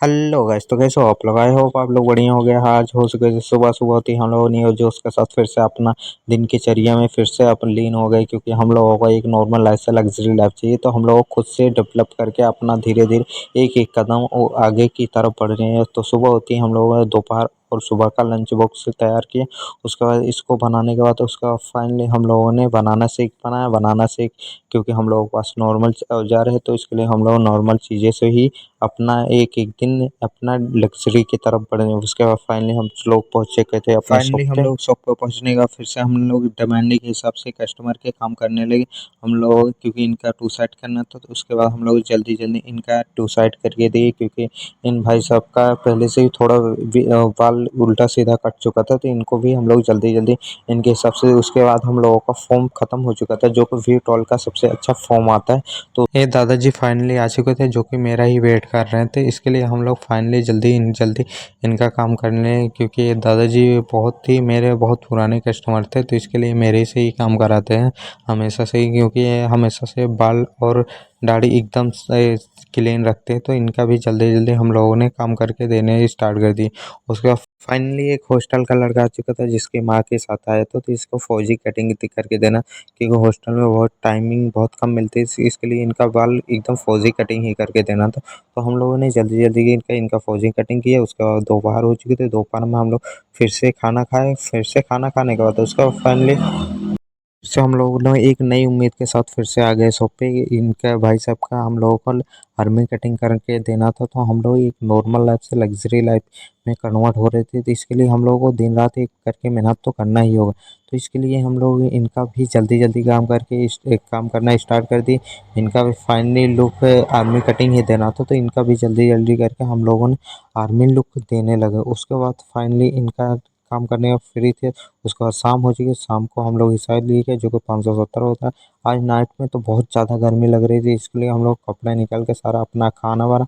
Hello guys, तो कैसे हो आप लोग? आई होप आप लोग बढ़िया हो गए। आज हो सके तो सुबह सुबह होती हम लोगों ने जोश के साथ फिर से अपना दिन की चर्या में फिर से अपन लीन हो गए, क्योंकि हम लोगों को एक नॉर्मल लाइफ से लग्जरी लाइफ चाहिए। तो हम लोग खुद से डेवलप करके अपना धीरे धीरे एक एक कदम आगे की तरफ बढ़ रहे हैं। तो सुबह होती है हम लोगों ने दोपहर और सुबह का लंच बॉक्स तैयार किया। उसके बाद इसको बनाने के बाद उसका फाइनली हम लोगों ने बनाना शेक बनाया। बनाना शेक क्योंकि हम लोगों के पास नॉर्मल औजार है, तो इसके लिए हम लोग नॉर्मल चीज़ें से ही अपना एक एक दिन अपना लग्जरी की तरफ बढ़े। उसके बाद फाइनली हम लोग पहुंचे गए थे अपने फाइनली हम लोग शॉप पर पहुंचने का फिर से हम लोग डिमांडिंग के हिसाब से कस्टमर के काम करने लगे हम लोग, क्योंकि इनका टू साइड करना था। तो उसके बाद हम लोग जल्दी जल्दी इनका टू साइड करके दिए, क्योंकि इन भाई साहब का पहले से ही थोड़ा बाल उल्टा सीधा कट चुका था, तो इनको भी हम लोग जल्दी जल्दी इनके हिसाब से। उसके बाद हम लोगों का फॉर्म खत्म हो चुका था, जो कि वी टॉल का सबसे अच्छा फॉर्म आता है। तो ये दादाजी फाइनली आ चुके थे, जो कि मेरा ही वेट कर रहे थे। इसके लिए हम लोग फाइनली जल्दी इनका काम करने, क्योंकि ये दादाजी बहुत ही मेरे बहुत पुराने कस्टमर थे, तो इसके लिए मेरे से ही काम कराते हैं हमेशा से ही, क्योंकि ये हमेशा से बाल और दाढ़ी एकदम से क्लीन रखते हैं। तो इनका भी जल्दी जल्दी हम लोगों ने काम करके देने स्टार्ट कर दी। उसके बाद फाइनली एक हॉस्टल का लड़का आ चुका था, जिसकी माँ के साथ आया था। तो इसको फौजी कटिंग करके देना, क्योंकि हॉस्टल में बहुत टाइमिंग बहुत कम मिलती है। इसके लिए इनका बाल एकदम फौजी कटिंग ही करके देना था। तो हम लोगों ने जल्दी जल्दी इनका इनका फौजी कटिंग किया। उसके बाद दोपहर हो चुकी थी। दोपहर में हम लोग फिर से खाना खाए। फिर से खाना खाने के बाद उसका फाइनली से हम लोग एक नई उम्मीद के साथ फिर से आ गए शॉप पे। इनका भाई साहब का हम लोगों को आर्मी कटिंग करके देना था। तो हम लोग एक नॉर्मल लाइफ से लग्जरी लाइफ में कन्वर्ट हो रहे थे। तो इसके लिए हम लोगों को दिन रात एक करके मेहनत तो करना ही होगा। तो इसके लिए हम लोग इनका भी जल्दी जल्दी काम करके एक काम करना स्टार्ट कर दी। इनका भी फाइनली लुक आर्मी कटिंग ही देना था, तो इनका भी जल्दी जल्दी करके हम लोगों ने आर्मी लुक देने लगे। उसके बाद फाइनली इनका काम करने का फ्री थे। उसके बाद शाम हो चुकी। शाम को हम लोग हिसाब लिए गए, जो कि 570 होता है। आज नाइट में तो बहुत ज़्यादा गर्मी लग रही थी, इसके लिए हम लोग कपड़े निकाल के सारा अपना खाना वाना